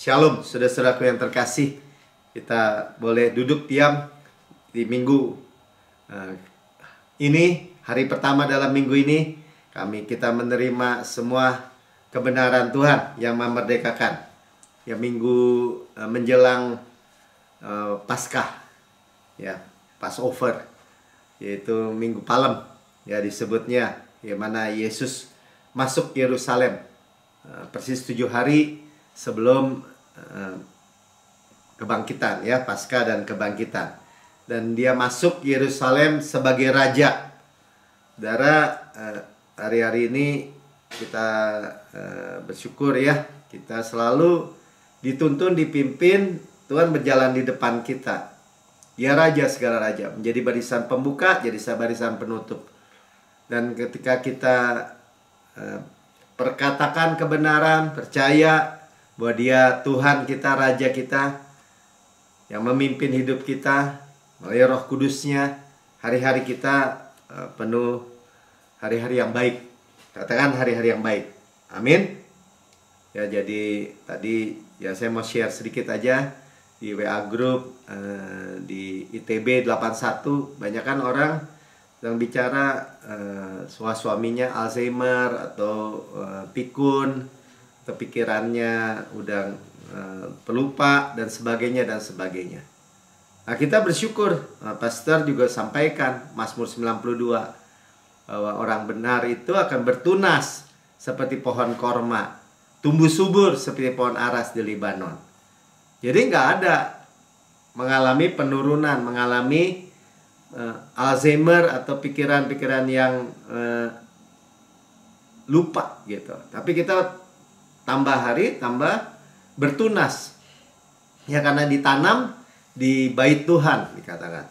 Shalom, saudara-saudaraku yang terkasih. Kita boleh duduk diam di minggu ini, hari pertama dalam minggu ini. Kita menerima semua kebenaran Tuhan yang memerdekakan. Ya, minggu menjelang Paskah, ya, Passover, yaitu Minggu Palem, ya disebutnya, yang mana Yesus masuk Yerusalem persis 7 hari sebelum kebangkitan, ya, Paskah dan kebangkitan. Dan dia masuk Yerusalem sebagai raja. Saudara, hari-hari ini kita bersyukur, ya, kita selalu dituntun, dipimpin Tuhan berjalan di depan kita. Dia raja segala raja, menjadi barisan pembuka, jadi barisan penutup. Dan ketika kita perkatakan kebenaran, percaya bahwa dia Tuhan kita, Raja kita, yang memimpin hidup kita melalui Roh Kudusnya, hari-hari kita penuh hari-hari yang baik. Katakan hari-hari yang baik. Amin. Ya, jadi tadi ya saya mau share sedikit aja di WA group di ITB 81. Banyak kan orang yang bicara suaminya Alzheimer atau pikun, pikirannya udah pelupa dan sebagainya dan sebagainya. Nah, kita bersyukur, pastor juga sampaikan Mazmur 92 bahwa orang benar itu akan bertunas seperti pohon korma, tumbuh subur seperti pohon aras di Libanon. Jadi nggak ada mengalami penurunan, mengalami Alzheimer atau pikiran-pikiran yang lupa gitu. Tapi kita tambah hari, tambah bertunas. Ya, karena ditanam di bait Tuhan, dikatakan.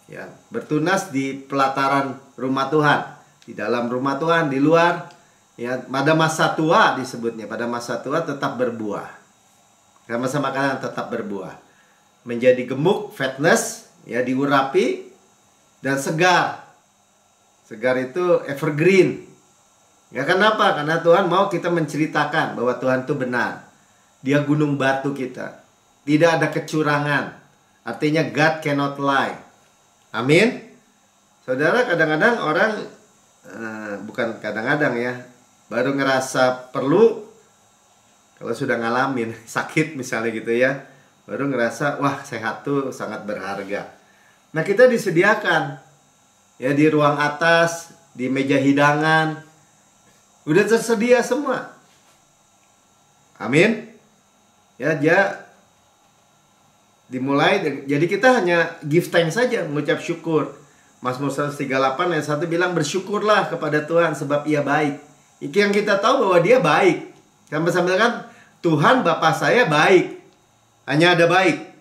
Ya, bertunas di pelataran rumah Tuhan, di dalam rumah Tuhan, di luar. Ya, pada masa tua disebutnya, pada masa tua tetap berbuah. Sama-sama kalian tetap berbuah. Menjadi gemuk, fatness, ya, diurapi dan segar. Segar itu evergreen. Ya, kenapa? Karena Tuhan mau kita menceritakan bahwa Tuhan itu benar. Dia gunung batu kita. Tidak ada kecurangan. Artinya God cannot lie. Amin. Saudara, kadang-kadang orang bukan kadang-kadang, ya, baru ngerasa perlu kalau sudah ngalamin sakit misalnya gitu, ya, baru ngerasa wah, sehat tuh sangat berharga. Nah, kita disediakan, ya, di ruang atas, di meja hidangan, udah tersedia semua. Amin. Ya, dia dimulai. Jadi kita hanya give thanks saja, mengucap syukur. Mazmur 138 ayat 1 bilang, bersyukurlah kepada Tuhan sebab Ia baik. Itu yang kita tahu bahwa Dia baik. Sampai-sampai kan Tuhan Bapa saya baik. Hanya ada baik.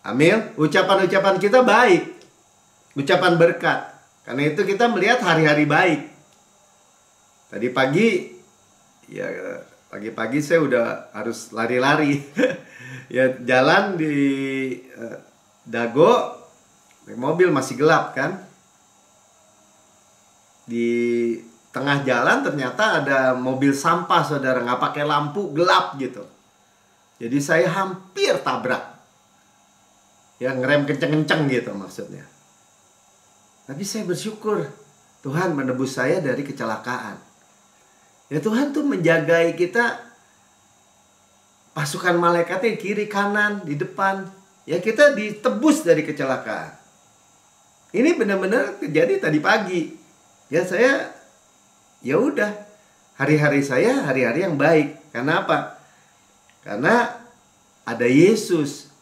Amin. Ucapan-ucapan kita baik. Ucapan berkat. Karena itu kita melihat hari-hari baik. Tadi pagi, ya, pagi-pagi saya udah harus lari-lari. Ya, jalan di Dago, mobil masih gelap kan. Di tengah jalan ternyata ada mobil sampah, saudara, nggak pakai lampu, gelap gitu. Jadi saya hampir tabrak. Ya, ngerem kenceng-kenceng gitu maksudnya. Tapi saya bersyukur Tuhan menebus saya dari kecelakaan. Ya, Tuhan tuh menjagai kita, pasukan malaikatnya kiri kanan di depan. Ya, kita ditebus dari kecelakaan. Ini benar-benar terjadi tadi pagi. Ya, saya ya udah, hari-hari saya hari-hari yang baik. Karena apa? Karena ada Yesus.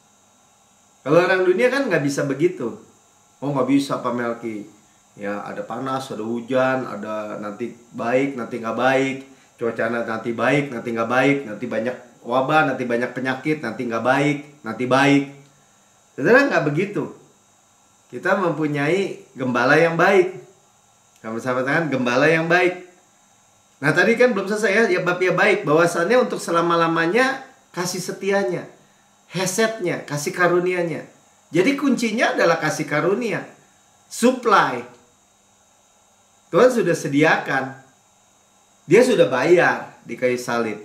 Kalau orang dunia kan nggak bisa begitu. Oh, nggak bisa Pak Melki. Ya, ada panas, ada hujan, ada nanti baik, nanti nggak baik. Cuaca nanti baik, nanti nggak baik. Nanti banyak wabah, nanti banyak penyakit, nanti nggak baik, nanti baik. Saudara, nggak begitu. Kita mempunyai gembala yang baik. Sama-sama tangan, gembala yang baik. Nah, tadi kan belum selesai, ya, bab ya baik. Bahwasannya untuk selama-lamanya kasih setianya, hesetnya, kasih karunianya. Jadi kuncinya adalah kasih karunia. Supply. Tuhan sudah sediakan. Dia sudah bayar di kayu salib.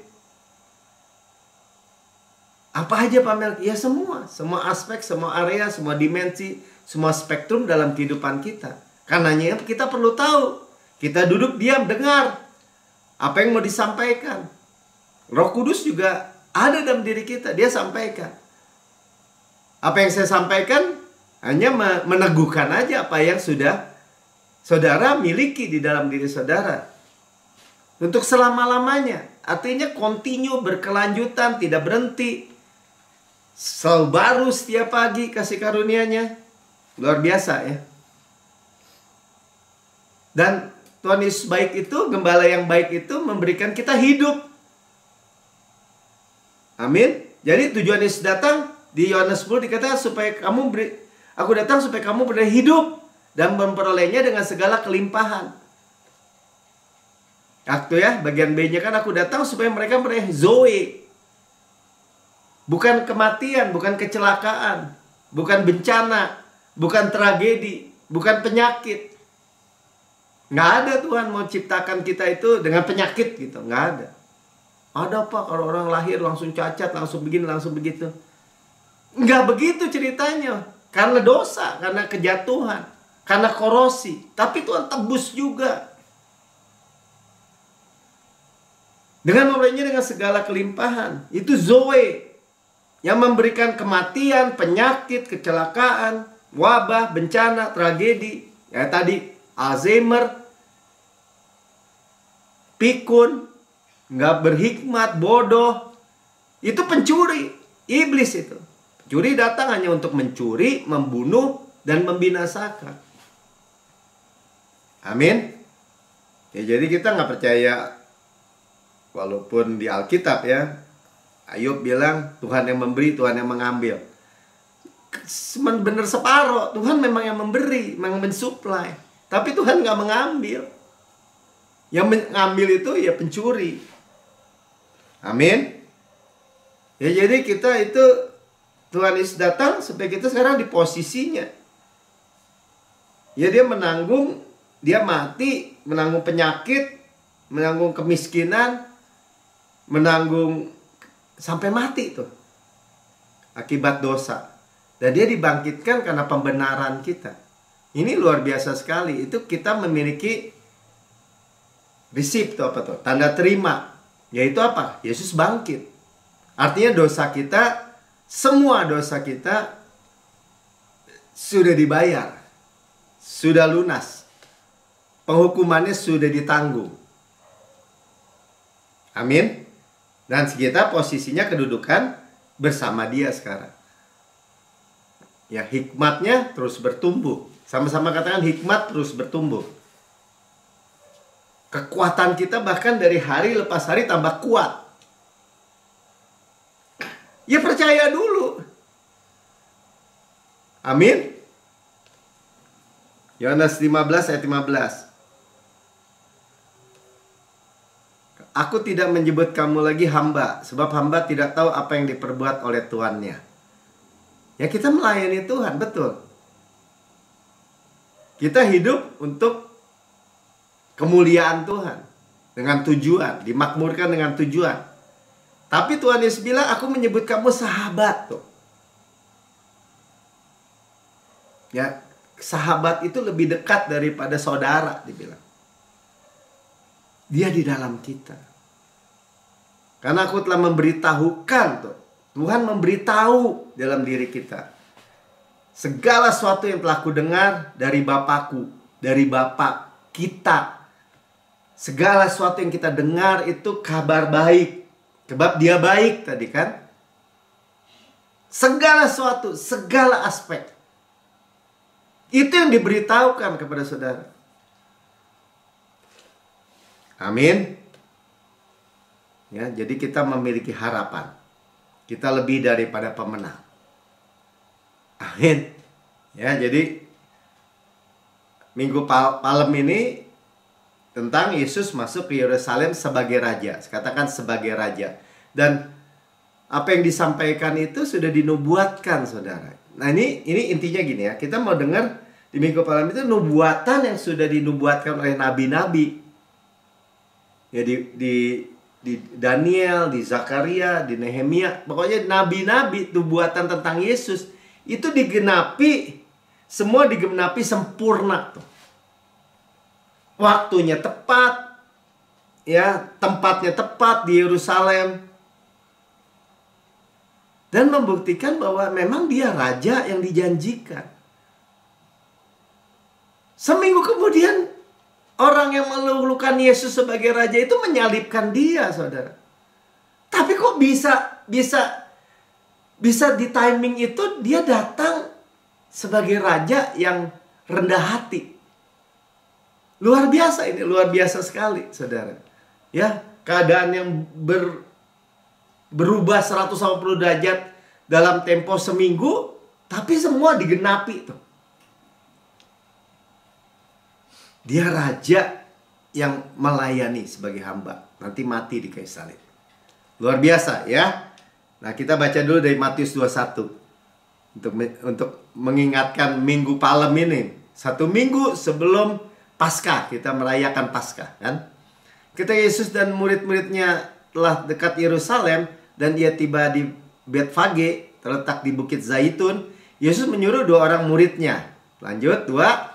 Apa aja Pak Melki? Ya semua aspek, semua area, semua dimensi, semua spektrum dalam kehidupan kita. Karenanya kita perlu tahu. Kita duduk diam, dengar apa yang mau disampaikan. Roh Kudus juga ada dalam diri kita, dia sampaikan. Apa yang saya sampaikan hanya meneguhkan aja apa yang sudah saudara miliki di dalam diri saudara. Untuk selama-lamanya. Artinya continue, berkelanjutan, tidak berhenti. Selalu baru setiap pagi kasih karunia-Nya. Luar biasa ya. Dan Tuhan Yesus baik itu, gembala yang baik itu memberikan kita hidup. Amin. Jadi tujuan Yesus datang di Yohanes 10 dikatakan supaya aku datang supaya kamu beroleh hidup dan memperolehnya dengan segala kelimpahan. Waktu ya, bagian B-nya kan aku datang supaya mereka beroleh Zoe. Bukan kematian, bukan kecelakaan, bukan bencana, bukan tragedi, bukan penyakit. Nggak ada Tuhan mau ciptakan kita itu dengan penyakit gitu, nggak ada. Ada Pak, kalau orang lahir langsung cacat, langsung begini, langsung begitu. Nggak begitu ceritanya. Karena dosa, karena kejatuhan, karena korosi. Tapi Tuhan tebus juga. Dengan memulainya dengan segala kelimpahan. Itu Zoe. Yang memberikan kematian, penyakit, kecelakaan, wabah, bencana, tragedi. Ya tadi Alzheimer, pikun, nggak berhikmat, bodoh. Itu pencuri. Iblis itu. Pencuri datang hanya untuk mencuri, membunuh, dan membinasakan. Amin. Ya, jadi kita nggak percaya. Walaupun di Alkitab ya, Ayub bilang Tuhan yang memberi, Tuhan yang mengambil. Benar separuh. Tuhan memang yang memberi, memang mensuplai. Tapi Tuhan nggak mengambil. Yang mengambil itu ya pencuri. Amin. Ya jadi kita itu Tuhan Yesus datang supaya kita sekarang di posisinya. Ya dia menanggung, dia mati, menanggung penyakit, menanggung kemiskinan, menanggung sampai mati tuh akibat dosa. Dan dia dibangkitkan karena pembenaran kita. Ini luar biasa sekali. Itu kita memiliki resip tuh apa tuh? Tanda terima. Yaitu apa? Yesus bangkit. Artinya dosa kita, semua dosa kita sudah dibayar. Sudah lunas. Penghukumannya sudah ditanggung. Amin. Dan kita posisinya kedudukan bersama dia sekarang. Ya, hikmatnya terus bertumbuh. Sama-sama katakan hikmat terus bertumbuh. Kekuatan kita bahkan dari hari lepas hari tambah kuat. Ya percaya dulu. Amin. Yohanes 15 ayat 15. Aku tidak menyebut kamu lagi hamba, sebab hamba tidak tahu apa yang diperbuat oleh tuannya. Ya kita melayani Tuhan, betul. Kita hidup untuk kemuliaan Tuhan. Dengan tujuan, dimakmurkan dengan tujuan. Tapi Tuhan Yesus bilang, aku menyebut kamu sahabat tuh. Ya, sahabat itu lebih dekat daripada saudara, dibilang. Dia di dalam kita. Karena aku telah memberitahukan tuh. Tuhan memberitahu dalam diri kita. Segala sesuatu yang telah ku dengar dari Bapakku, dari Bapak kita. Segala sesuatu yang kita dengar itu kabar baik. Sebab dia baik tadi kan. Segala sesuatu, segala aspek. Itu yang diberitahukan kepada saudara. Amin. Ya, jadi kita memiliki harapan. Kita lebih daripada pemenang. Amin. Ya, jadi Minggu Palem ini tentang Yesus masuk ke Yerusalem sebagai raja. Katakan sebagai raja. Dan apa yang disampaikan itu sudah dinubuatkan, saudara. Nah, ini intinya gini ya. Kita mau dengar di Minggu Palem itu nubuatan yang sudah dinubuatkan oleh nabi-nabi. Ya di Daniel, di Zakaria, di Nehemia. Pokoknya nabi-nabi itu buatan tentang Yesus itu digenapi, semua digenapi sempurna tuh. Waktunya tepat, ya, tempatnya tepat di Yerusalem. Dan membuktikan bahwa memang dia raja yang dijanjikan. Seminggu kemudian orang yang melulukan Yesus sebagai raja itu menyalibkan dia, saudara. Tapi kok bisa di timing itu dia datang sebagai raja yang rendah hati. Luar biasa ini, luar biasa sekali, saudara. Ya, keadaan yang berubah 180 derajat dalam tempo seminggu, tapi semua digenapi tuh. Dia raja yang melayani sebagai hamba. Nanti mati di kayu salib. Luar biasa ya. Nah, kita baca dulu dari Matius 21. Untuk mengingatkan Minggu Palem ini. 1 minggu sebelum Paskah. Kita merayakan Paskah kan. Ketika Yesus dan murid-muridnya telah dekat Yerusalem. Dan ia tiba di Betfage, terletak di Bukit Zaitun. Yesus menyuruh 2 orang muridnya. Lanjut, 2.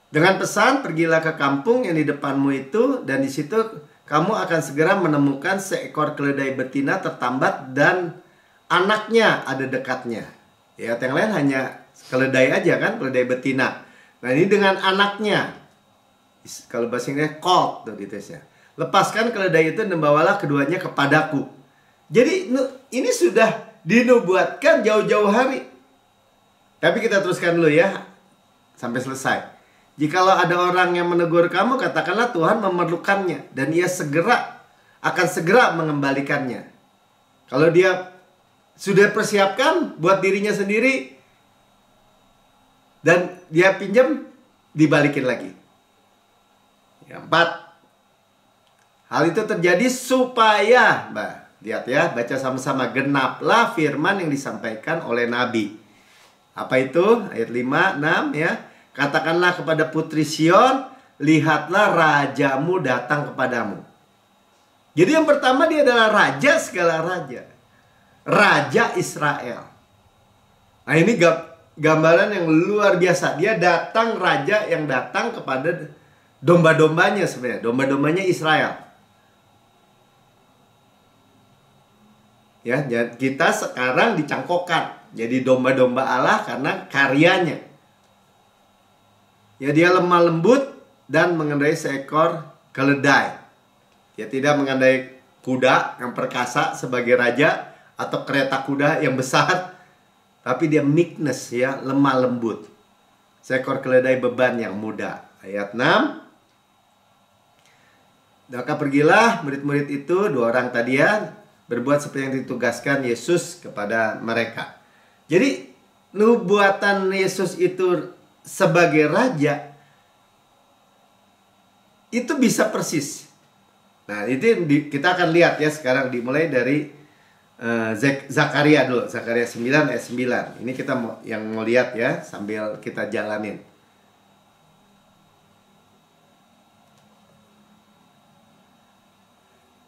Dengan pesan, pergilah ke kampung yang di depanmu itu, dan di situ kamu akan segera menemukan seekor keledai betina tertambat dan anaknya ada dekatnya. Ya, yang lain hanya keledai aja kan, keledai betina. Nah, ini dengan anaknya. Kalau bahasa Inggrisnya colt tuh gitu ya. Lepaskan keledai itu dan bawalah keduanya kepadaku. Jadi ini sudah dinubuatkan jauh-jauh hari. Tapi kita teruskan dulu ya sampai selesai. Jikalau ada orang yang menegur kamu, katakanlah Tuhan memerlukannya, dan ia akan segera mengembalikannya. Kalau dia sudah persiapkan buat dirinya sendiri, dan dia pinjam, dibalikin lagi. Yang 4. Hal itu terjadi supaya, lihat ya, baca sama-sama, genaplah firman yang disampaikan oleh Nabi. Apa itu? Ayat 5, 6 ya. Katakanlah kepada putri Sion, lihatlah rajamu datang kepadamu. Jadi yang pertama dia adalah raja segala raja. Raja Israel. Nah, ini gambaran yang luar biasa. Dia datang, raja yang datang kepada domba-dombanya sebenarnya. Domba-dombanya Israel. Ya, kita sekarang dicangkokkan jadi domba-domba Allah karena karyanya. Ya, dia lemah lembut dan mengendarai seekor keledai. Dia tidak mengendarai kuda yang perkasa sebagai raja atau kereta kuda yang besar, tapi dia meekness ya, lemah lembut. Seekor keledai beban yang muda. Ayat 6. Maka pergilah murid-murid itu, 2 orang tadi ya, berbuat seperti yang ditugaskan Yesus kepada mereka. Jadi nubuatan Yesus itu sebagai raja itu bisa persis. Nah, itu kita akan lihat ya sekarang, dimulai dari Zakaria dulu. Zakaria 9 ayat 9. Ini kita mau lihat ya sambil kita jalanin.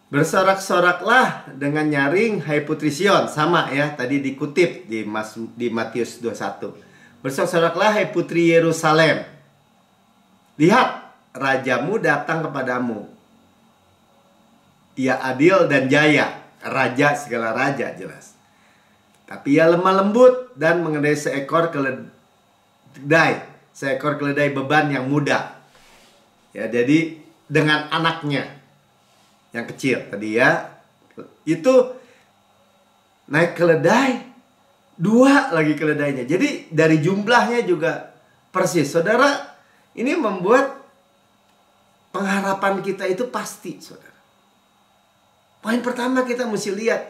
Bersorak-soraklah dengan nyaring, hai putri Sion. Sama ya, tadi dikutip di Matius 21. Bersorak-soraklah hai putri Yerusalem. Lihat, rajamu datang kepadamu. Ia adil dan jaya. Raja segala raja jelas. Tapi ia lemah lembut dan mengendarai seekor keledai. Seekor keledai beban yang muda. Ya, jadi dengan anaknya yang kecil tadi ya. Itu naik keledai. 2 lagi keledainya. Jadi dari jumlahnya juga persis. Saudara, ini membuat pengharapan kita itu pasti, saudara. Poin pertama kita mesti lihat.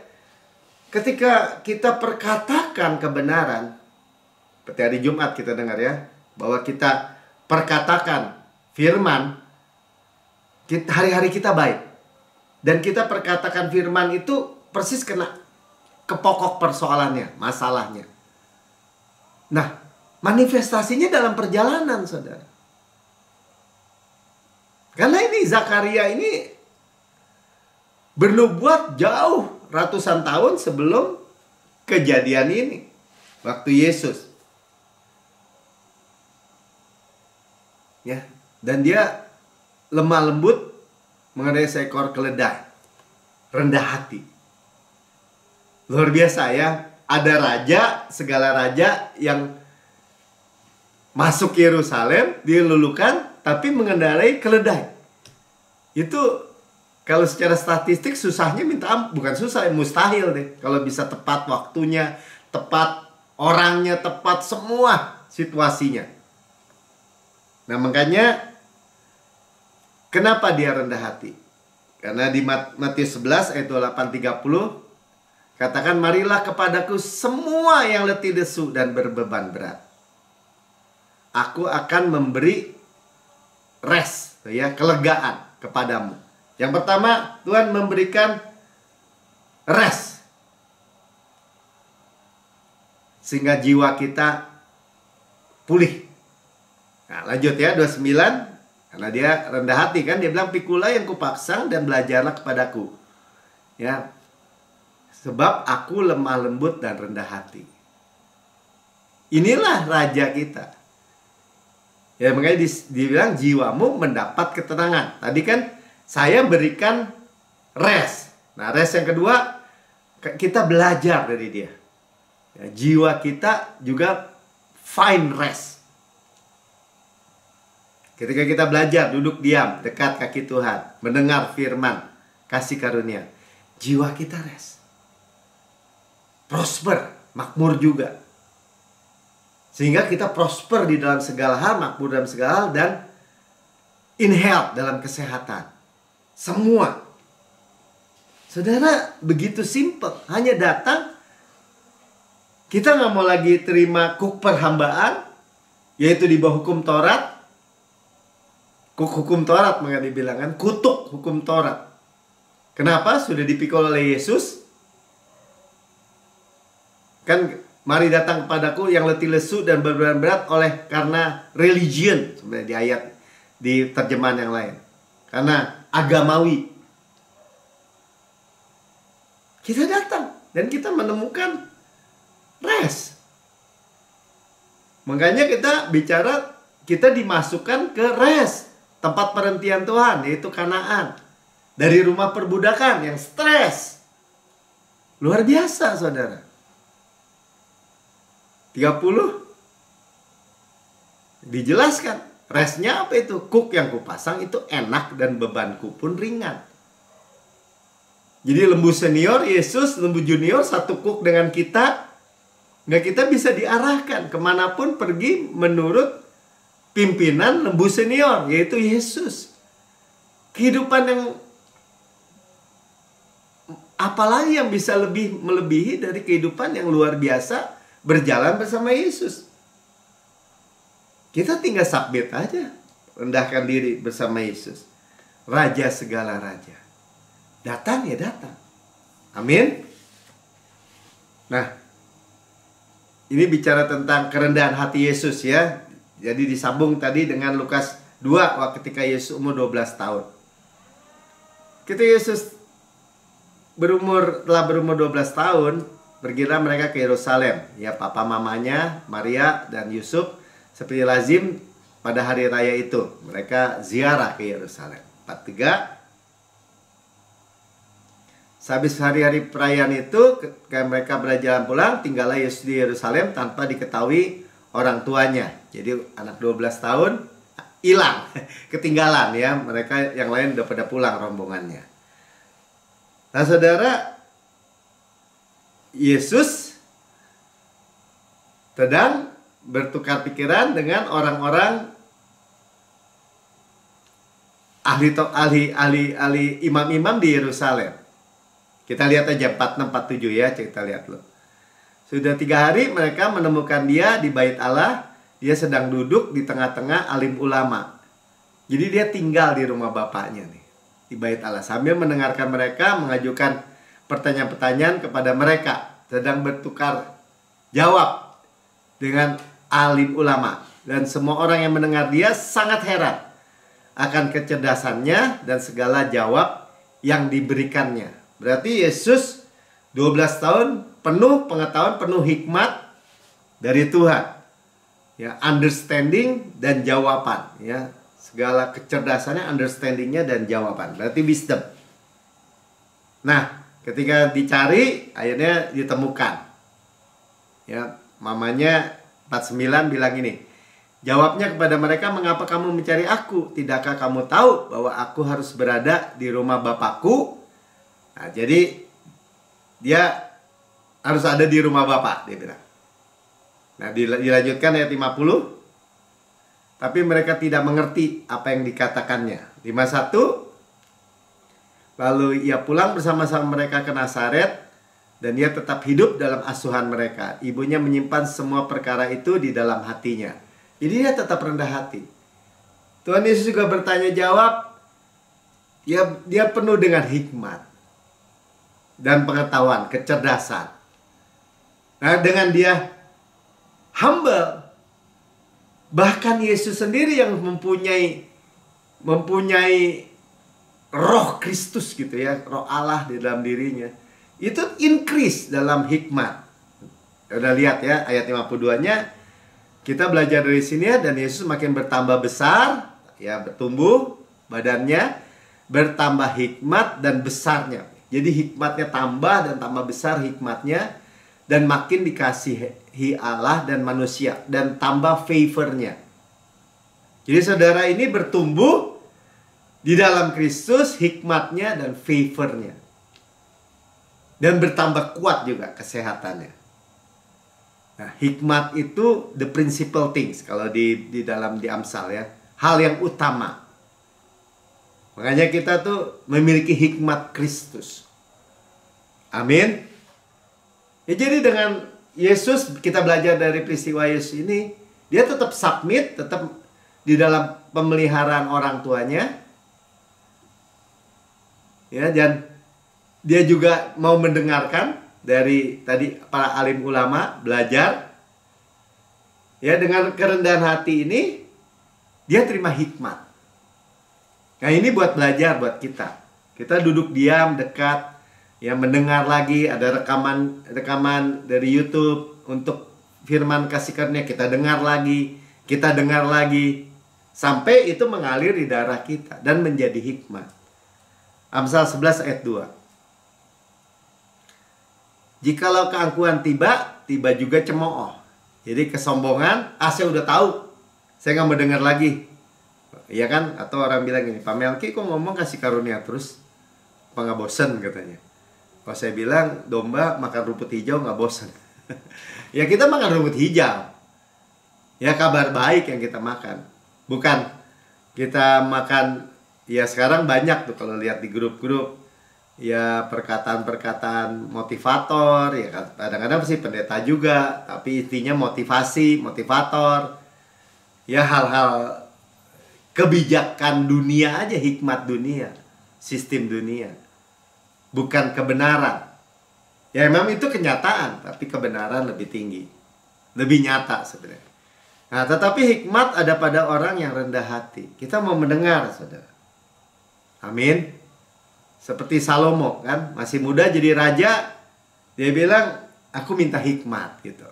Ketika kita perkatakan kebenaran, seperti hari Jumat kita dengar ya, bahwa kita perkatakan firman, hari-hari kita baik. Dan kita perkatakan firman itu persis kena ke pokok persoalannya, masalahnya. Nah, manifestasinya dalam perjalanan, saudara. Karena ini Zakaria ini bernubuat jauh ratusan tahun sebelum kejadian ini. Waktu Yesus. Ya, dan dia lemah lembut mengenai seekor keledai. Rendah hati. Luar biasa ya. Ada raja, segala raja yang masuk Yerusalem, dilulukan, tapi mengendarai keledai. Itu kalau secara statistik susahnya minta ampun. Bukan susah, mustahil deh. Kalau bisa tepat waktunya, tepat orangnya, tepat semua situasinya. Nah makanya kenapa dia rendah hati? Karena di Matius 11 ayat 28-30 katakan, marilah kepadaku semua yang letih lesu dan berbeban berat. Aku akan memberi rest, ya, kelegaan kepadamu. Yang pertama, Tuhan memberikan rest. Sehingga jiwa kita pulih. Nah, lanjut ya, 29. Karena dia rendah hati kan, dia bilang, pikulah yang kupaksang dan belajarlah kepadaku. Ya, sebab aku lemah lembut dan rendah hati. Inilah raja kita. Ya makanya dibilang jiwamu mendapat ketenangan. Tadi kan saya berikan rest. Nah rest yang kedua, kita belajar dari dia. Ya, jiwa kita juga find rest. Ketika kita belajar, duduk diam dekat kaki Tuhan, mendengar firman, kasih karunia, jiwa kita rest. Prosper, makmur juga. Sehingga kita prosper di dalam segala hal, makmur dalam segala hal, dan in health, dalam kesehatan. Semua. Saudara, begitu simple. Hanya datang, kita nggak mau lagi terima kuk perhambaan, yaitu di bawah hukum Taurat. Kuk hukum Taurat, maka dibilangkan kutuk hukum Taurat. Kenapa? Sudah dipikul oleh Yesus. Kan, mari datang kepadaku yang letih lesu dan berbeban berat oleh karena religion, sebenarnya di ayat, di terjemahan yang lain. Karena agamawi. Kita datang dan kita menemukan rest. Makanya kita bicara, kita dimasukkan ke rest, tempat perhentian Tuhan, yaitu Kanaan. Dari rumah perbudakan yang stres. Luar biasa, saudara. 30 dijelaskan restnya apa itu? Kuk yang kupasang itu enak dan bebanku pun ringan. Jadi lembu senior Yesus, lembu junior satu kuk dengan kita. Nggak, kita bisa diarahkan kemanapun pergi menurut pimpinan lembu senior, yaitu Yesus. Kehidupan yang apalagi yang bisa lebih melebihi dari kehidupan yang luar biasa berjalan bersama Yesus. Kita tinggal submit aja, rendahkan diri bersama Yesus, Raja segala raja. Datang ya datang. Amin. Nah, ini bicara tentang kerendahan hati Yesus ya. Jadi disambung tadi dengan Lukas 2 ketika Yesus umur 12 tahun. Ketika Yesus telah berumur 12 tahun, pergilah mereka ke Yerusalem. Ya, papa mamanya, Maria dan Yusuf, seperti lazim pada hari raya itu. Mereka ziarah ke Yerusalem. 43. Sehabis hari-hari perayaan itu, ketika mereka berjalan pulang, tinggallah Yesus di Yerusalem tanpa diketahui orang tuanya. Jadi anak 12 tahun hilang, ketinggalan ya. Mereka yang lain udah pada pulang rombongannya. Nah saudara, Yesus sedang bertukar pikiran dengan orang-orang ahli imam-imam di Yerusalem. Kita lihat aja 46-47 ya, kita lihat loh. Sudah 3 hari mereka menemukan dia di bait Allah. Dia sedang duduk di tengah-tengah alim ulama. Jadi dia tinggal di rumah bapaknya nih, di bait Allah, sambil mendengarkan mereka mengajukan pertanyaan-pertanyaan kepada mereka. Sedang bertukar jawab dengan alim ulama. Dan semua orang yang mendengar dia sangat heran akan kecerdasannya dan segala jawab yang diberikannya. Berarti Yesus 12 tahun penuh pengetahuan, penuh hikmat dari Tuhan. Ya, understanding dan jawaban, ya. Segala kecerdasannya, understandingnya dan jawaban. Berarti wisdom. Nah, ketika dicari, akhirnya ditemukan. Ya, mamanya 49 bilang ini. Jawabnya kepada mereka, mengapa kamu mencari aku? Tidakkah kamu tahu bahwa aku harus berada di rumah Bapakku? Nah, jadi dia harus ada di rumah Bapak, dia bilang. Nah, dilanjutkan ayat 50. Tapi mereka tidak mengerti apa yang dikatakannya. 51. Lalu ia pulang bersama-sama mereka ke Nazaret, dan ia tetap hidup dalam asuhan mereka. Ibunya menyimpan semua perkara itu di dalam hatinya. Jadi dia tetap rendah hati. Tuhan Yesus juga bertanya jawab. Dia penuh dengan hikmat dan pengetahuan, kecerdasan. Nah, dengan dia humble, bahkan Yesus sendiri yang mempunyai roh Kristus gitu ya, roh Allah di dalam dirinya, itu increase dalam hikmat. Udah lihat ya ayat 52-nya, kita belajar dari sini ya, dan Yesus makin bertambah besar, ya, bertumbuh badannya, bertambah hikmat dan besarnya. Jadi hikmatnya tambah dan tambah besar hikmatnya, dan makin dikasihi Allah dan manusia, dan tambah favornya. Jadi saudara ini bertumbuh di dalam Kristus, hikmatnya dan favornya, dan bertambah kuat juga kesehatannya. Nah, hikmat itu the principal things kalau di dalam di Amsal ya, hal yang utama. Makanya kita tuh memiliki hikmat Kristus. Amin. Ya, jadi dengan Yesus kita belajar dari peristiwa Yesus ini, dia tetap submit, tetap di dalam pemeliharaan orang tuanya. Ya, dan dia juga mau mendengarkan dari tadi para alim ulama, belajar. Ya, dengan kerendahan hati ini dia terima hikmat. Nah, ini buat belajar buat kita. Kita duduk diam, dekat, ya, mendengar lagi, ada rekaman dari YouTube untuk firman kasih karunia, kita dengar lagi sampai itu mengalir di darah kita dan menjadi hikmat. Amsal 11 ayat 2. Jikalau keangkuhan tiba juga cemooh. Jadi kesombongan, saya udah tahu, saya nggak mau dengar lagi. Iya kan? Atau orang bilang gini, Pak Melki kok ngomong kasih karunia terus, apa nggak bosen katanya. Kalau saya bilang domba makan rumput hijau nggak bosen. Ya, kita makan rumput hijau. Ya, kabar baik yang kita makan. Bukan kita makan, ya sekarang banyak tuh kalau lihat di grup-grup, ya perkataan-perkataan motivator, ya kadang-kadang sih pendeta juga, tapi intinya motivator. Ya, hal-hal kebijakan dunia aja, hikmat dunia, sistem dunia. Bukan kebenaran. Ya, memang itu kenyataan, tapi kebenaran lebih tinggi, lebih nyata sebenarnya. Nah, tetapi hikmat ada pada orang yang rendah hati. Kita mau mendengar, saudara. Amin. Seperti Salomo kan, masih muda jadi raja, dia bilang, aku minta hikmat gitu.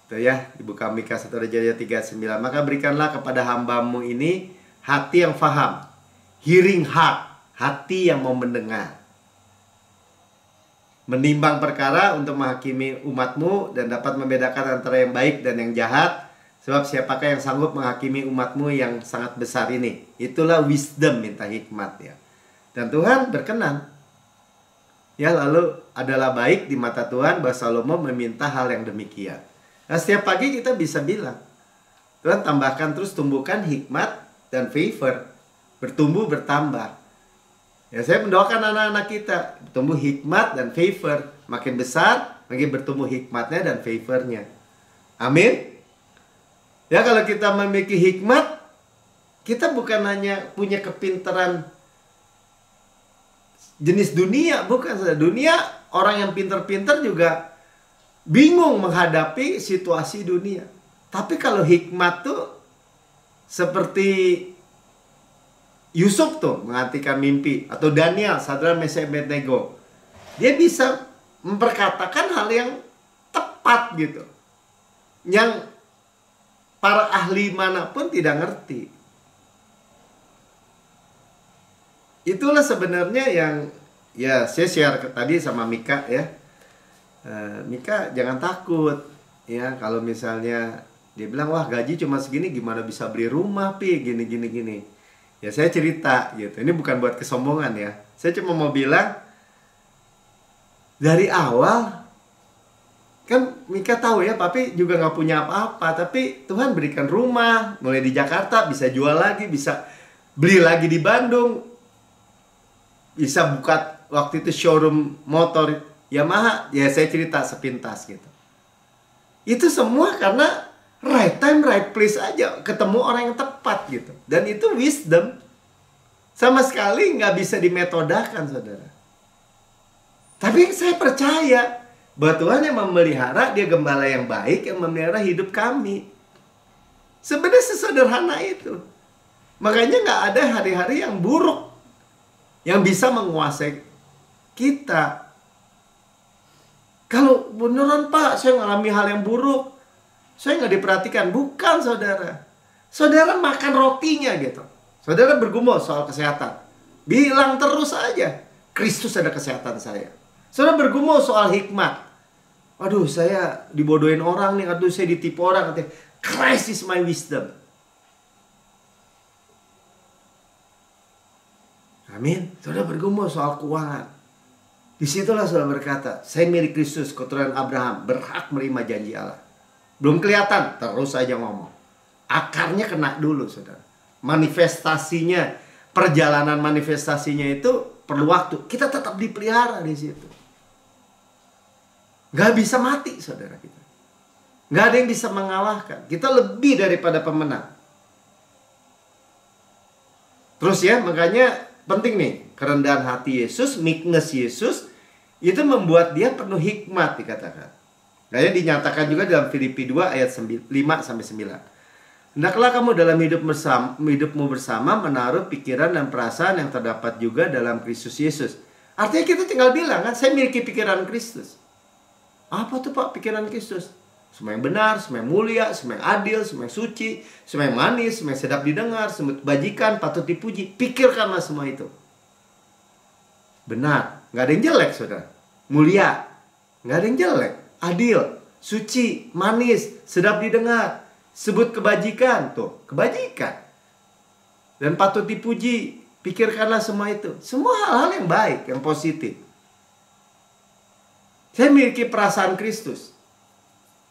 Itu ya, dibuka Mika 1 Raja 39. Maka berikanlah kepada hambamu ini hati yang faham, hearing heart, hati yang mau mendengar, menimbang perkara untuk menghakimi umatmu, dan dapat membedakan antara yang baik dan yang jahat. Sebab siapakah yang sanggup menghakimi umatmu yang sangat besar ini? Itulah wisdom, minta hikmat ya. Dan Tuhan berkenan. Ya, lalu adalah baik di mata Tuhan bahwa Salomo meminta hal yang demikian. Nah, setiap pagi kita bisa bilang, Tuhan tambahkan terus, tumbuhkan hikmat dan favor, bertumbuh bertambah. Ya, saya mendoakan anak-anak kita bertumbuh hikmat dan favor, makin besar makin bertumbuh hikmatnya dan favornya. Amin. Ya, kalau kita memiliki hikmat, kita bukan hanya punya kepintaran jenis dunia, bukan. Dunia, orang yang pintar-pintar juga bingung menghadapi situasi dunia. Tapi kalau hikmat tuh seperti Yusuf tuh mengartikan mimpi, atau Daniel, Sadrak, Mesyak, Abednego. Dia bisa memperkatakan hal yang tepat gitu, yang para ahli manapun tidak ngerti. Itulah sebenarnya yang ya saya share tadi sama Mika ya. Mika jangan takut ya, kalau misalnya dia bilang wah gaji cuma segini gimana bisa beli rumah pi gini gini gini. Ya saya cerita gitu. Ini bukan buat kesombongan ya. Saya cuma mau bilang dari awal kan Mika tahu ya, papi juga nggak punya apa-apa, tapi Tuhan berikan rumah, mulai di Jakarta bisa jual lagi, bisa beli lagi di Bandung, bisa buka waktu itu showroom motor Yamaha. Ya saya cerita sepintas gitu. Itu semua karena right time, right place aja. Ketemu orang yang tepat gitu. Dan itu wisdom. Sama sekali nggak bisa dimetodakan, saudara. Tapi saya percaya bahwa Tuhan yang memelihara, Dia gembala yang baik yang memelihara hidup kami. Sebenarnya sesederhana itu. Makanya nggak ada hari-hari yang buruk yang bisa menguasai kita. Kalau beneran Pak, saya ngalami hal yang buruk, saya nggak diperhatikan. Bukan, saudara. Saudara makan rotinya gitu. Saudara bergumul soal kesehatan. Bilang terus aja, Kristus ada kesehatan saya. Saudara bergumul soal hikmat. Aduh, saya dibodohin orang nih. Aduh, saya ditipu orang. Katanya, Christ is my wisdom. Amin. Saudara bergumul soal keuangan. Disitulah saudara berkata, saya milik Kristus, keturunan Abraham, berhak menerima janji Allah. Belum kelihatan, terus aja ngomong. Akarnya kena dulu, saudara. Manifestasinya, perjalanan manifestasinya itu perlu waktu. Kita tetap dipelihara di situ. Gak bisa mati, saudara kita. Gak ada yang bisa mengalahkan. Kita lebih daripada pemenang. Terus ya, makanya penting nih, kerendahan hati Yesus, meekness Yesus, itu membuat dia penuh hikmat dikatakan. Kayaknya dinyatakan juga dalam Filipi 2 ayat 5-9. Hendaklah kamu dalam hidupmu bersama menaruh pikiran dan perasaan yang terdapat juga dalam Kristus Yesus. Artinya kita tinggal bilang kan, saya miliki pikiran Kristus. Apa tuh Pak pikiran Kristus? Semua yang benar, semua yang mulia, semua yang adil, semua yang suci, semua yang manis, semua yang sedap didengar, semua bajikan, patut dipuji. Pikirkanlah semua itu. Benar, nggak ada yang jelek, saudara. Mulia, nggak ada yang jelek. Adil, suci, manis, sedap didengar. Sebut kebajikan, tuh, kebajikan. Dan patut dipuji. Pikirkanlah semua itu. Semua hal-hal yang baik, yang positif. Saya memiliki perasaan Kristus.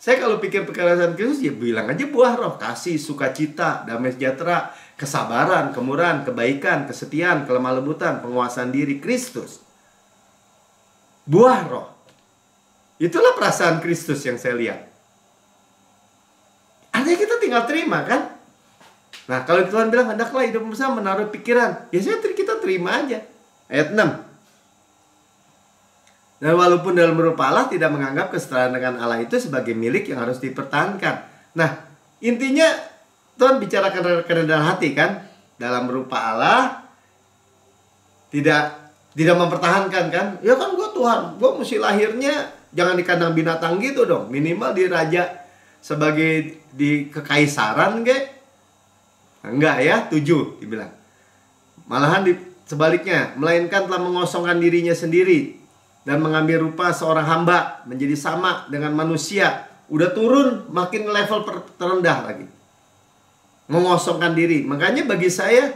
Saya kalau pikir perasaan Kristus, ya bilang aja buah roh. Kasih, sukacita, damai sejahtera, kesabaran, kemurahan, kebaikan, kesetiaan, kelemah lembutan, penguasaan diri, Kristus. Buah roh. Itulah perasaan Kristus yang saya lihat. Artinya kita tinggal terima kan. Nah kalau Tuhan bilang hendaklah hidup bersama menaruh pikiran, ya kita terima aja. Ayat 6. Dan walaupun dalam rupa Allah tidak menganggap kesetaraan dengan Allah itu sebagai milik yang harus dipertahankan. Nah intinya Tuhan bicara kerendahan hati kan. Dalam rupa Allah tidak mempertahankan kan. Ya kan gue Tuhan, gue mesti lahirnya jangan di kandang binatang gitu dong. Minimal di raja sebagai di kekaisaran ke. Enggak ya, 7 dibilang. Malahan sebaliknya, melainkan telah mengosongkan dirinya sendiri dan mengambil rupa seorang hamba menjadi sama dengan manusia. Udah turun makin level terendah lagi. Mengosongkan diri. Makanya bagi saya,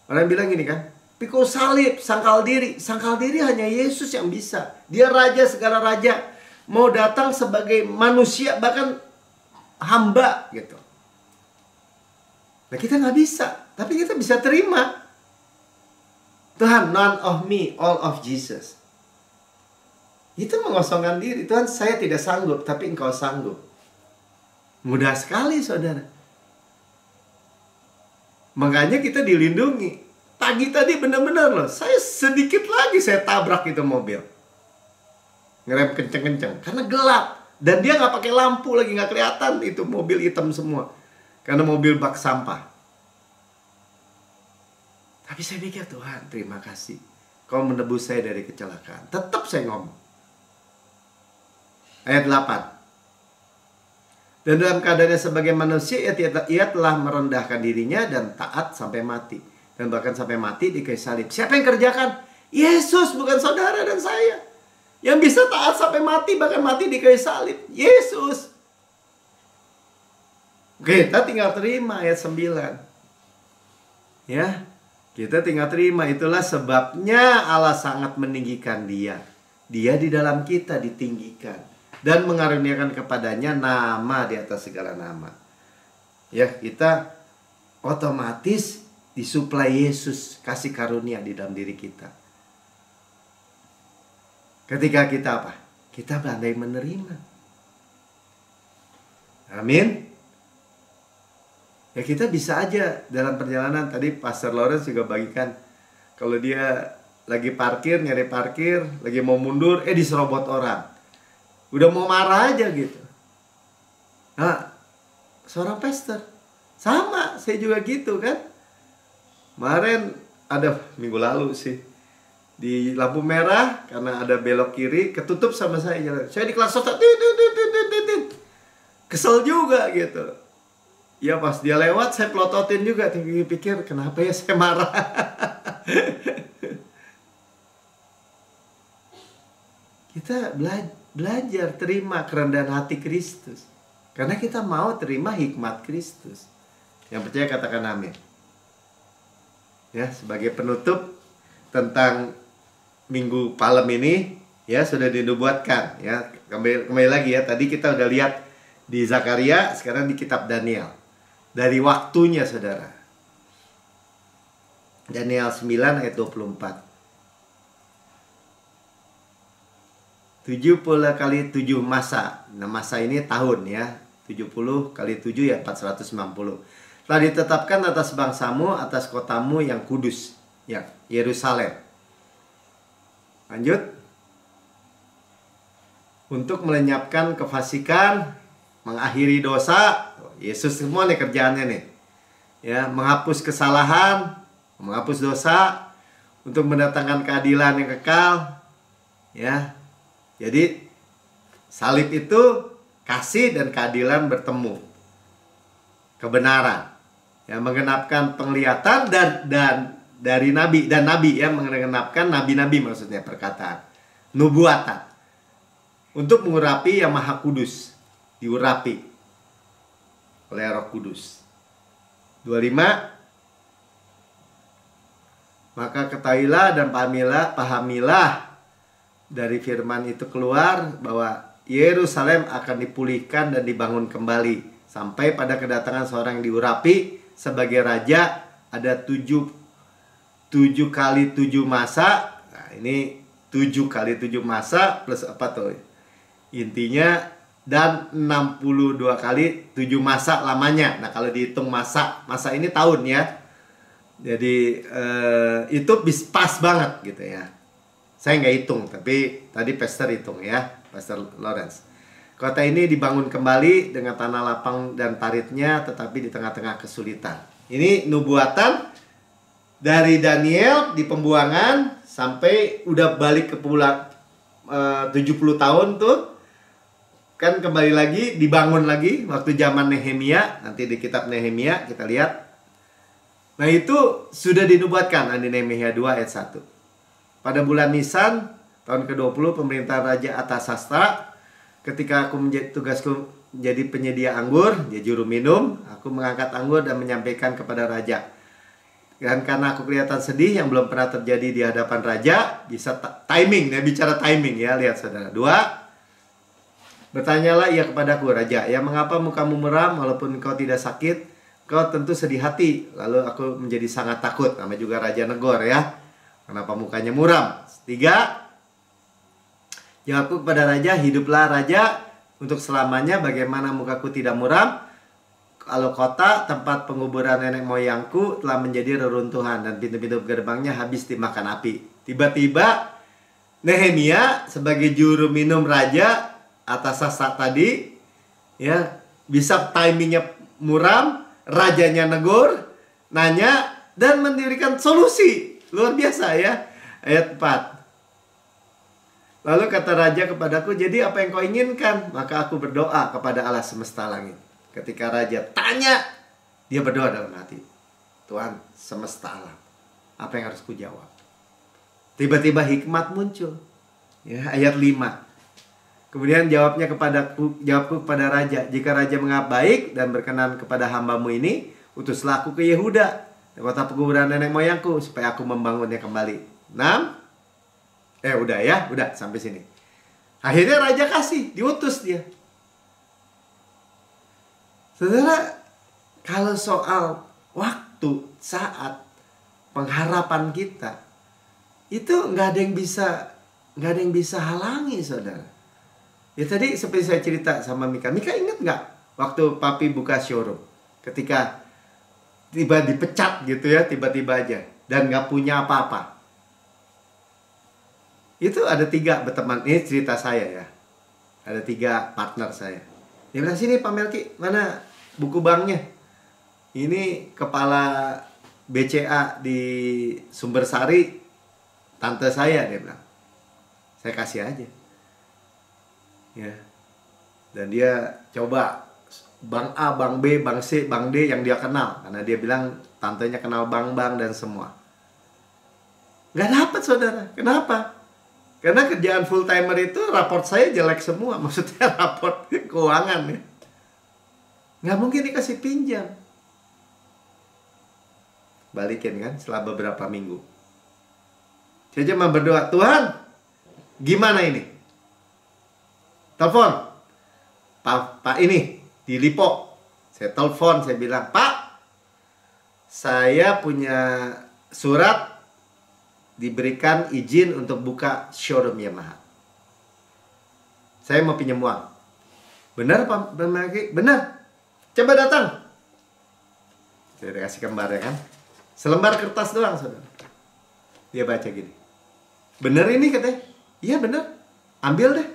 orang bilang gini kan, pikul salib, sangkal diri. Sangkal diri hanya Yesus yang bisa. Dia raja segala raja. Mau datang sebagai manusia, bahkan hamba gitu. Nah kita nggak bisa, tapi kita bisa terima. Tuhan, none of me, all of Jesus. Itu mengosongkan diri. Tuhan, saya tidak sanggup, tapi Engkau sanggup. Mudah sekali, saudara. Makanya kita dilindungi. Pagi tadi benar-benar loh, saya sedikit lagi saya tabrak itu mobil. Ngerem kenceng-kenceng, karena gelap. Dan dia nggak pakai lampu lagi, nggak kelihatan itu mobil hitam semua. Karena mobil bak sampah. Tapi saya pikir, Tuhan terima kasih, Kau menebus saya dari kecelakaan. Tetap saya ngomong. Ayat 8. Dan dalam keadaannya sebagai manusia, ia telah merendahkan dirinya dan taat sampai mati. Dan bahkan sampai mati di kayu salib. Siapa yang kerjakan? Yesus, bukan saudara dan saya. Yang bisa taat sampai mati, bahkan mati di kayu salib. Yesus. Kita tinggal terima ayat 9. Ya, kita tinggal terima. Itulah sebabnya Allah sangat meninggikan dia. Dia di dalam kita ditinggikan. Dan mengaruniakan kepadanya nama di atas segala nama. Ya, kita otomatis disuplai Yesus, kasih karunia di dalam diri kita. Ketika kita apa? Kita pandai menerima. Amin. Ya, kita bisa aja dalam perjalanan. Tadi Pastor Lawrence juga bagikan, kalau dia lagi parkir, nyari parkir, lagi mau mundur, diserobot orang. Udah mau marah aja gitu. Nah, seorang pastor sama, saya juga gitu kan. Kemarin ada minggu lalu sih, di lampu merah karena ada belok kiri, ketutup sama saya jalan. Saya di kelas satu, kesel juga gitu. Ya pas dia lewat saya pelototin juga. Pikir kenapa ya saya marah. Kita belajar terima kerendahan hati Kristus. Karena kita mau terima hikmat Kristus. Yang percaya katakan amin. Ya, sebagai penutup tentang Minggu Palem ini, ya sudah dinubuatkan. Ya, kembali lagi ya. Tadi kita udah lihat di Zakaria, sekarang di kitab Daniel. Dari waktunya, saudara. Daniel 9 ayat 24. 70 kali 7 masa. Nah, masa ini tahun ya. 70 kali 7 ya 490. Telah ditetapkan atas bangsamu, atas kotamu yang kudus, ya, Yerusalem. Lanjut. Untuk melenyapkan kefasikan, mengakhiri dosa. Yesus semua nih kerjaannya nih. Ya, menghapus kesalahan, menghapus dosa, untuk mendatangkan keadilan yang kekal. Ya. Jadi salib itu kasih dan keadilan bertemu. Kebenaran. Ya, menggenapkan penglihatan dan dari nabi dan nabi, ya, menggenapkan nabi-nabi, maksudnya perkataan. Nubuatan. Untuk mengurapi yang maha kudus. Diurapi oleh Roh Kudus. 25. Maka ketahuilah dan pahamilah dari firman itu keluar bahwa Yerusalem akan dipulihkan dan dibangun kembali sampai pada kedatangan seorang yang diurapi sebagai raja. Ada 7 kali 7 masa. Nah, ini 7 kali 7 masa plus apa tuh? Intinya, dan 62 kali 7 masa lamanya. Nah, kalau dihitung masa ini tahun ya. Jadi itu pas banget gitu ya. Saya nggak hitung, tapi tadi Pastor hitung ya, Pastor Lawrence. Kota ini dibangun kembali dengan tanah lapang dan paritnya, tetapi di tengah-tengah kesulitan. Ini nubuatan dari Daniel di pembuangan sampai udah balik ke pulang 70 tahun tuh. Kan kembali lagi, dibangun lagi waktu zaman Nehemia. Nanti di kitab Nehemia kita lihat. Nah, itu sudah dinubuatkan di Nehemia 2 ayat 1. Pada bulan Nisan tahun ke-20 pemerintahan Raja Artasasta, ketika aku tugasku menjadi penyedia anggur, dia juru minum, aku mengangkat anggur dan menyampaikan kepada raja. Dan karena aku kelihatan sedih yang belum pernah terjadi di hadapan raja, bisa timing, dia bicara timing ya, lihat saudara. 2. Bertanyalah ia kepadaku, raja, ya mengapa mukamu muram walaupun kau tidak sakit? Kau tentu sedih hati. Lalu aku menjadi sangat takut. Namanya juga Raja Negor ya. Kenapa mukanya muram? 3. Jawabku kepada raja, hiduplah raja untuk selamanya. Bagaimana mukaku tidak muram kalau kota tempat penguburan nenek moyangku telah menjadi reruntuhan dan pintu-pintu gerbangnya habis dimakan api. Tiba-tiba Nehemia sebagai juru minum raja Artasasta tadi ya, bisa timingnya muram. Rajanya negur, nanya, dan mendirikan solusi. Luar biasa ya. Ayat 4. Lalu kata raja kepadaku, jadi apa yang kau inginkan? Maka aku berdoa kepada Allah semesta langit. Ketika raja tanya, dia berdoa dalam hati, Tuhan semesta alam, apa yang harus kujawab? Tiba-tiba hikmat muncul. Ya, ayat 5. Kemudian jawabku kepada raja, jika raja menganggap baik dan berkenan kepada hambamu ini, utuslah aku ke Yehuda, kota pekuburan nenek moyangku, supaya aku membangunnya kembali. 6. Udah sampai sini. Akhirnya raja kasih, diutus dia. Saudara, kalau soal waktu, saat, pengharapan kita, itu nggak ada yang bisa halangi, saudara. Ya tadi seperti saya cerita sama Mika. Mika ingat nggak waktu papi buka showroom, ketika dipecat gitu ya, tiba-tiba aja, dan nggak punya apa-apa. Itu ada 3 berteman. Ini cerita saya ya. Ada 3 partner saya. Dia bilang, sini Pak Melki, mana buku banknya? Ini kepala BCA di Sumbersari, tante saya, dia bilang. Saya kasih aja. Ya. Dan dia coba bank A, bank B, bank C, bank D yang dia kenal. Karena dia bilang tantenya kenal bank-bank dan semua. Nggak dapat, saudara. Kenapa? Karena kerjaan full timer itu raport saya jelek semua. Maksudnya raport keuangan ya. Nggak mungkin dikasih pinjam. Balikin kan setelah beberapa minggu. Saya cuma berdoa, Tuhan, gimana ini? Telepon. Pak ini di Lipo. Saya telepon, saya bilang, Pak, saya punya surat diberikan izin untuk buka showroom Yamaha. Saya mau pinjam uang. Benar Pak Melki? Benar. Coba datang. Saya kasih gambar ya kan. Selembar kertas doang, saudara. Dia baca gini. Benar ini katanya. Iya benar. Ambil deh.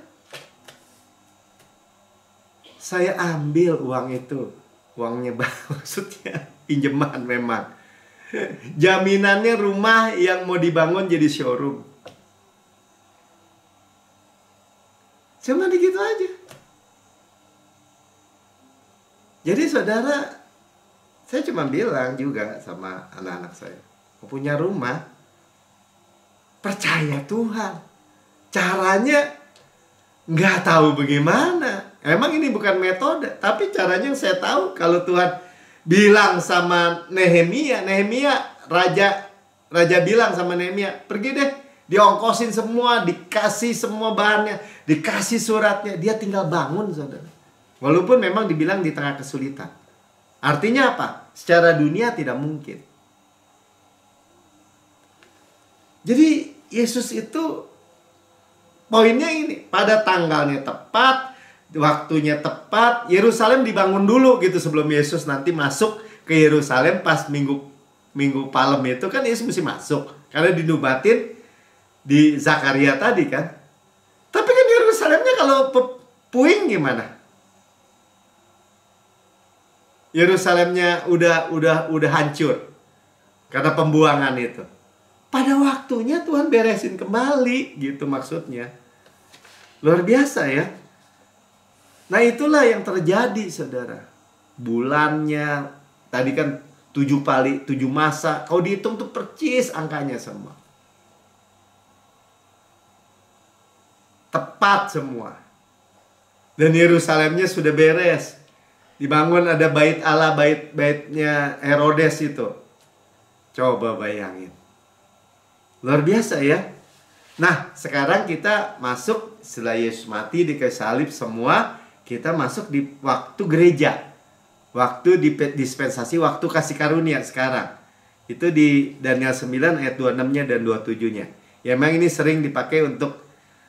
Saya ambil uang itu. Uangnya maksudnya pinjaman memang. Jaminannya rumah yang mau dibangun jadi showroom. Cuma gitu aja. Jadi saudara, saya cuma bilang juga sama anak-anak saya, mau punya rumah, percaya Tuhan. Caranya nggak tahu bagaimana. Emang ini bukan metode, tapi caranya yang saya tahu. Kalau Tuhan bilang sama Nehemia, raja bilang sama Nehemia, pergi deh, diongkosin semua, dikasih semua bahannya, dikasih suratnya, dia tinggal bangun, saudara. Walaupun memang dibilang di tengah kesulitan. Artinya apa? Secara dunia tidak mungkin. Jadi Yesus itu poinnya ini, pada tanggalnya tepat, waktunya tepat, Yerusalem dibangun dulu gitu sebelum Yesus nanti masuk ke Yerusalem. Pas minggu palem itu kan Yesus mesti masuk karena dinubatin di Zakaria tadi kan. Tapi kan Yerusalemnya kalau puing gimana? Yerusalemnya udah hancur karena pembuangan itu. Pada waktunya Tuhan beresin kembali gitu maksudnya. Luar biasa ya. Nah itulah yang terjadi, saudara. Bulannya tadi kan 7 masa. Kalau dihitung tuh percis angkanya semua. Tepat semua. Dan Yerusalemnya sudah beres. Dibangun ada bait Allah, baitnya Herodes itu. Coba bayangin. Luar biasa ya. Nah sekarang kita masuk setelah Yesus mati di kayu salib semua. Kita masuk di waktu gereja. Waktu dispensasi, waktu kasih karunia sekarang. Itu di Daniel 9 ayat 26-nya dan 27-nya. Ya memang ini sering dipakai untuk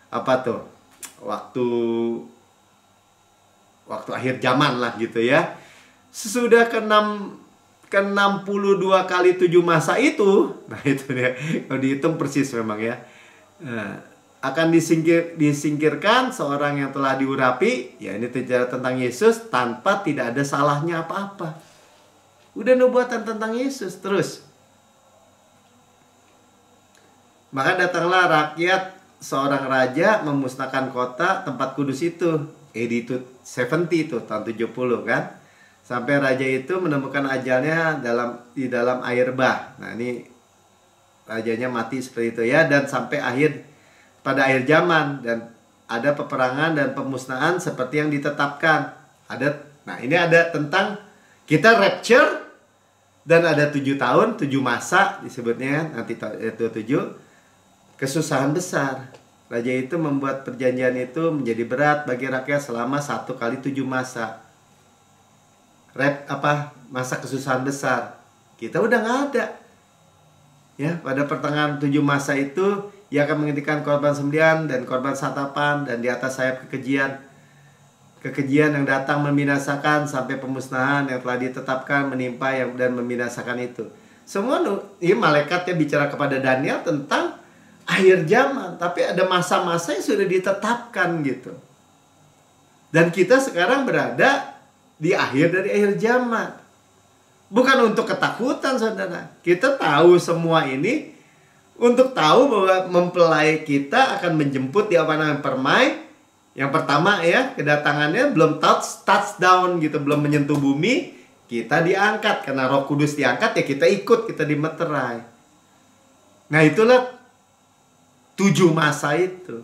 apa tuh? Waktu akhir zaman lah gitu ya. Sesudah ke-62 kali 7 masa itu, nah itu dia. Kalau dihitung persis memang ya. Akan disingkirkan seorang yang telah diurapi. Ya ini bicara tentang Yesus tanpa tidak ada salahnya apa-apa. Udah nubuatan tentang Yesus terus. Maka datanglah rakyat seorang raja memusnahkan kota tempat kudus itu. AD 70 itu tahun 70 kan. Sampai raja itu menemukan ajalnya di dalam air bah. Nah, ini rajanya mati seperti itu ya, dan sampai pada akhir zaman, dan ada peperangan dan pemusnahan seperti yang ditetapkan. Nah, ini ada tentang kita rapture, dan ada 7 tahun, 7 masa disebutnya, nanti itu 7 kesusahan besar. Raja itu membuat perjanjian itu menjadi berat bagi rakyat selama 1 kali 7 masa. Masa kesusahan besar. Kita udah nggak ada. Ya, pada pertengahan 7 masa itu ia akan menghentikan korban sembelihan dan korban santapan, dan di atas sayap kekejian yang datang membinasakan sampai pemusnahan yang telah ditetapkan menimpa dan membinasakan itu. Semua ini malaikatnya bicara kepada Daniel tentang akhir zaman, tapi ada masa-masa yang sudah ditetapkan gitu. Dan kita sekarang berada di akhir dari akhir zaman. Bukan untuk ketakutan, saudara. Kita tahu semua ini untuk tahu bahwa mempelai kita akan menjemput di awan permai. Yang pertama ya, kedatangannya belum touchdown gitu, belum menyentuh bumi, kita diangkat. Karena Roh Kudus diangkat, ya kita ikut, kita dimeterai. Nah, itulah 7 masa itu.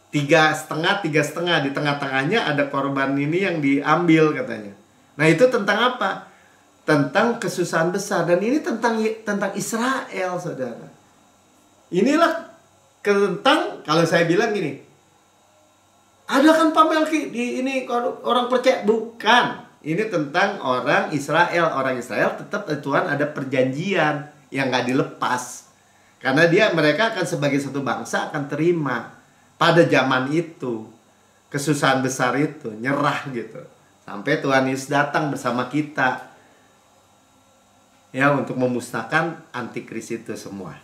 3,5 di tengah-tengahnya ada korban ini yang diambil katanya. Nah, itu tentang apa? Tentang kesusahan besar. Dan ini tentang Israel, saudara. Inilah tentang, kalau saya bilang gini, ada kan Pak Melki di ini orang percaya? Bukan. Ini tentang orang Israel. Orang Israel tetap Tuhan ada perjanjian yang gak dilepas. Karena mereka akan sebagai satu bangsa akan terima pada zaman itu, kesusahan besar itu, nyerah gitu. Sampai Tuhan Yesus datang bersama kita, ya, untuk memusnahkan antikris itu semua.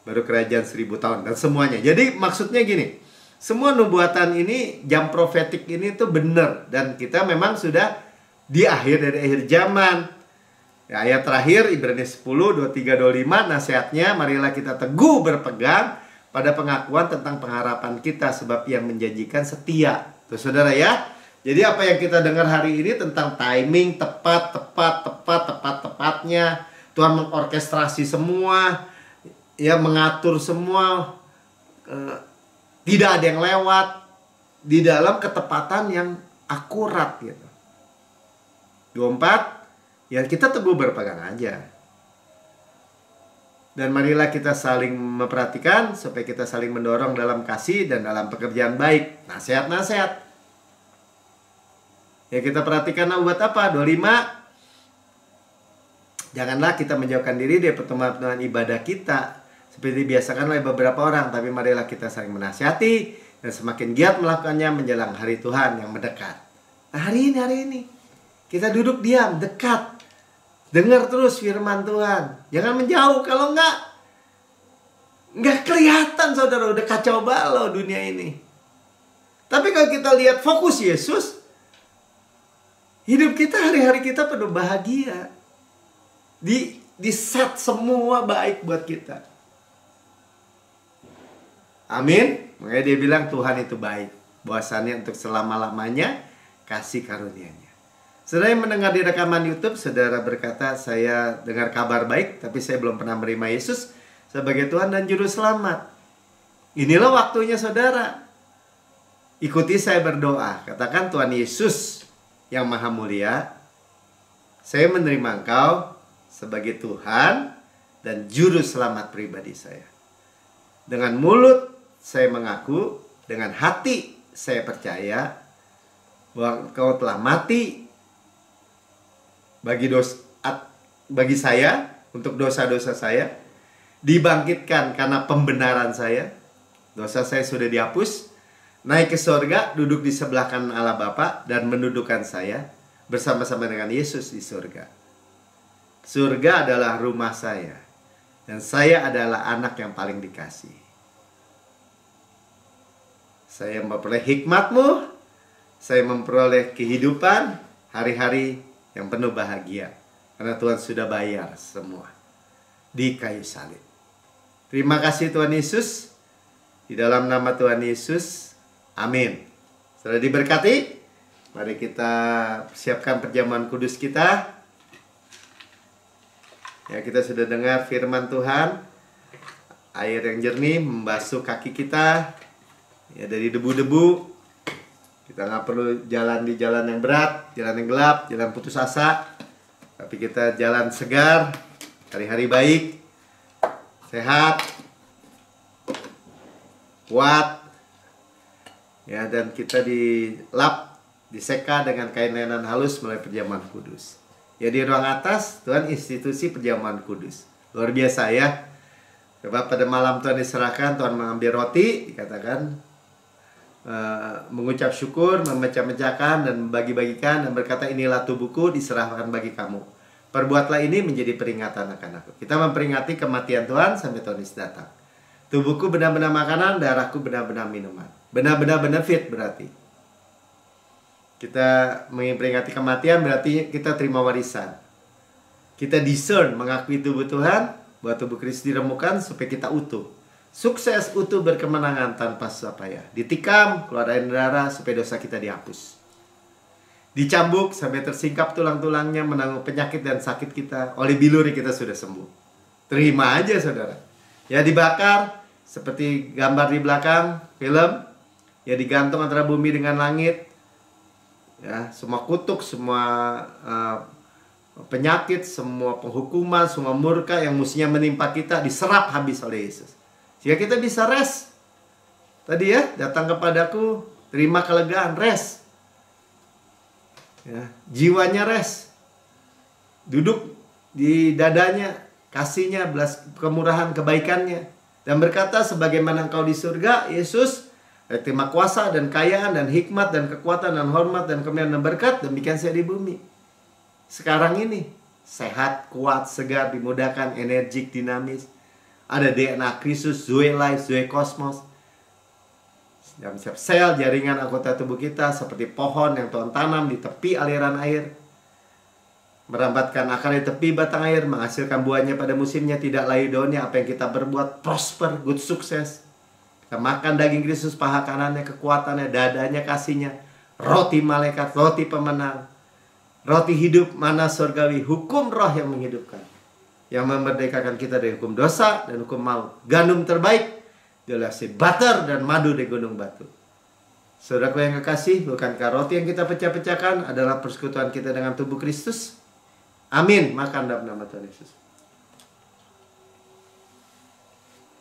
Baru kerajaan 1000 tahun dan semuanya. Jadi maksudnya gini, semua nubuatan ini, jam profetik ini tuh benar. Dan kita memang sudah di akhir dari akhir zaman. Ya, ayat terakhir Ibrani 10, 23, 25, nasihatnya, marilah kita teguh berpegang pada pengakuan tentang pengharapan kita, sebab yang menjanjikan setia. Tuh saudara ya. Jadi apa yang kita dengar hari ini tentang timing, tepatnya. Tuhan mengorkestrasi semua, ya, mengatur semua, tidak ada yang lewat, di dalam ketepatan yang akurat gitu. 24, ya kita teguh berpegang aja. Dan marilah kita saling memperhatikan supaya kita saling mendorong dalam kasih dan dalam pekerjaan baik. Nasihat-nasihat. Ya, kita perhatikan buat apa? 25. Janganlah kita menjauhkan diri dari pertemuan ibadah kita seperti dibiasakan oleh beberapa orang, tapi marilah kita saling menasihati dan semakin giat melakukannya menjelang hari Tuhan yang mendekat. Nah, hari ini kita duduk diam, dekat. Dengar terus firman Tuhan. Jangan menjauh, kalau nggak kelihatan, saudara, udah kacau balau dunia ini. Tapi kalau kita lihat fokus Yesus, hidup kita, hari-hari kita penuh bahagia. Di set semua baik buat kita. Amin. Makanya dia bilang Tuhan itu baik. Bahwasannya untuk selama-lamanya kasih karunia-Nya. Saudara yang mendengar di rekaman YouTube, saudara berkata, saya dengar kabar baik, tapi saya belum pernah menerima Yesus sebagai Tuhan dan Juru Selamat. Inilah waktunya, saudara. Ikuti saya berdoa. Katakan, Tuhan Yesus yang Maha Mulia, saya menerima Engkau sebagai Tuhan dan Juru Selamat pribadi saya. Dengan mulut saya mengaku, dengan hati saya percaya bahwa Engkau telah mati bagi saya, untuk dosa-dosa saya, dibangkitkan karena pembenaran saya, dosa saya sudah dihapus, naik ke surga, duduk di sebelah kanan Allah Bapa, dan mendudukkan saya bersama-sama dengan Yesus di surga. Surga adalah rumah saya, dan saya adalah anak yang paling dikasih. Saya memperoleh hikmat-Mu, saya memperoleh kehidupan hari-hari yang penuh bahagia, karena Tuhan sudah bayar semua di kayu salib. Terima kasih Tuhan Yesus. Di dalam nama Tuhan Yesus. Amin. Sudah diberkati? Mari kita siapkan perjamuan kudus kita. Ya, kita sudah dengar firman Tuhan. Air yang jernih membasuh kaki kita ya dari debu-debu. Kita nggak perlu jalan di jalan yang berat, jalan yang gelap, jalan putus asa. Tapi kita jalan segar, hari-hari baik, sehat, kuat. Ya, dan kita dilap, diseka dengan kain lenan halus melalui perjamuan kudus. Ya, di ruang atas Tuhan institusi perjamuan kudus. Luar biasa ya. Sebab pada malam Tuhan diserahkan, Tuhan mengambil roti, dikatakan mengucap syukur, memecah-mecahkan dan membagi-bagikan dan berkata, inilah tubuhku diserahkan bagi kamu. Perbuatlah ini menjadi peringatan akan aku. Kita memperingati kematian Tuhan sampai Tuhan Yesus datang. Tubuhku benar-benar makanan, darahku benar-benar minuman. Benar-benar benefit berarti. Kita memperingati kematian berarti kita terima warisan. Kita discern, mengakui tubuh Tuhan, bahwa tubuh Kristus diremukkan supaya kita utuh. Sukses, utuh, berkemenangan tanpa susah payah. Ditikam, keluar air darah supaya dosa kita dihapus. Dicambuk sampai tersingkap tulang-tulangnya, menanggung penyakit dan sakit kita. Oleh biluri kita sudah sembuh. Terima aja saudara. Ya, dibakar seperti gambar di belakang film. Ya, digantung antara bumi dengan langit. Ya, semua kutuk, semua penyakit, semua penghukuman, semua murka yang mestinya menimpa kita diserap habis oleh Yesus. Sehingga kita bisa rest. Tadi ya, datang kepadaku, terima kelegaan, rest. Ya, jiwanya rest. Duduk di dadanya, kasihnya, belas kemurahan, kebaikannya. Dan berkata, sebagaimana engkau di surga, Yesus, terima kuasa dan kekayaan dan hikmat dan kekuatan dan hormat dan kemuliaan dan berkat, demikian saya di bumi. Sekarang ini sehat, kuat, segar, dimudahkan, energik, dinamis. Ada DNA Kristus, Zoe Life, Zoe Cosmos. Dan setiap sel, jaringan anggota tubuh kita seperti pohon yang Tuhan tanam di tepi aliran air. Merambatkan akar di tepi batang air, menghasilkan buahnya pada musimnya, tidak layu daunnya. Apa yang kita berbuat, prosper, good, sukses. Kita makan daging Kristus, paha kanannya, kekuatannya, dadanya, kasihnya. Roti malaikat, roti pemenang. Roti hidup, mana surgawi, hukum roh yang menghidupkan, yang memerdekakan kita dari hukum dosa dan hukum maut. Gandum terbaik dilasi butter dan madu di gunung batu. Saudaraku yang kekasih, bukankah roti yang kita pecah-pecahkan adalah persekutuan kita dengan tubuh Kristus? Amin. Makan dalam nama Tuhan Yesus.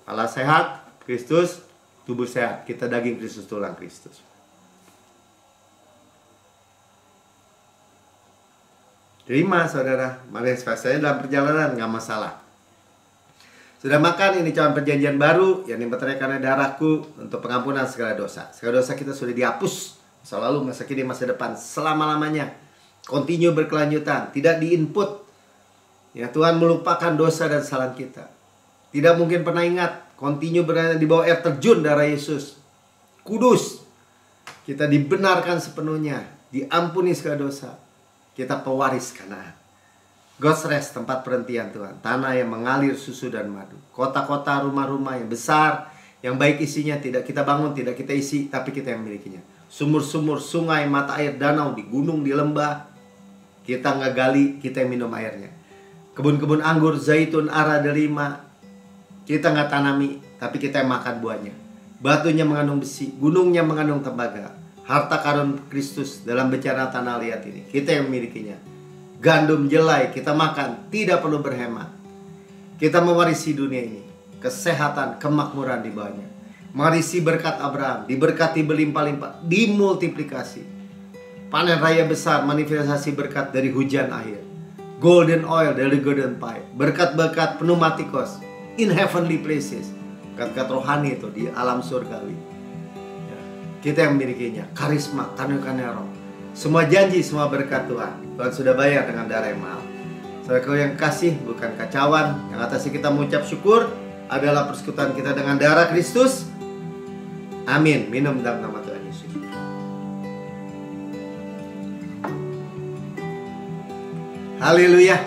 Allah sehat, Kristus, tubuh sehat. Kita daging Kristus, tulang Kristus. Terima saudara, mari saya dalam perjalanan nggak masalah. Sudah makan, ini cawan perjanjian baru yang dimeteraikan darahku untuk pengampunan segala dosa. Segala dosa kita sudah dihapus, masa lalu, masa kini, masa depan, selama-lamanya. Continue berkelanjutan, tidak diinput. Ya, Tuhan melupakan dosa dan kesalahan kita. Tidak mungkin pernah ingat. Continue berada di bawah air terjun darah Yesus. Kudus. Kita dibenarkan sepenuhnya, diampuni segala dosa. Kita pewaris Kanaan. God's rest, tempat perhentian Tuhan. Tanah yang mengalir susu dan madu. Kota-kota, rumah-rumah yang besar, yang baik isinya tidak kita bangun, tidak kita isi, tapi kita yang milikinya. Sumur-sumur, sungai, mata air, danau, di gunung, di lembah. Kita nggak gali, kita yang minum airnya. Kebun-kebun anggur, zaitun, ara, delima. Kita nggak tanami, tapi kita yang makan buahnya. Batunya mengandung besi, gunungnya mengandung tembaga. Harta karun Kristus dalam bencana tanah liat ini, kita yang memilikinya. Gandum jelai kita makan, tidak perlu berhemat. Kita mewarisi dunia ini, kesehatan, kemakmuran di bawahnya. Mewarisi berkat Abraham, diberkati berlimpah-limpah, dimultiplikasi. Panen raya besar, manifestasi berkat dari hujan akhir. Golden oil dari golden pipe. Berkat-berkat pneumatikos in heavenly places. Berkat rohani itu di alam surgawi. Kita yang memilikinya, karisma, karunia roh. Semua janji, semua berkat Tuhan. Tuhan sudah bayar dengan darah yang mahal. Saudaraku yang kasih, bukan kacauan. Yang atasnya kita mengucap syukur adalah persekutuan kita dengan darah Kristus. Amin. Minum dalam nama Tuhan Yesus. Haleluya.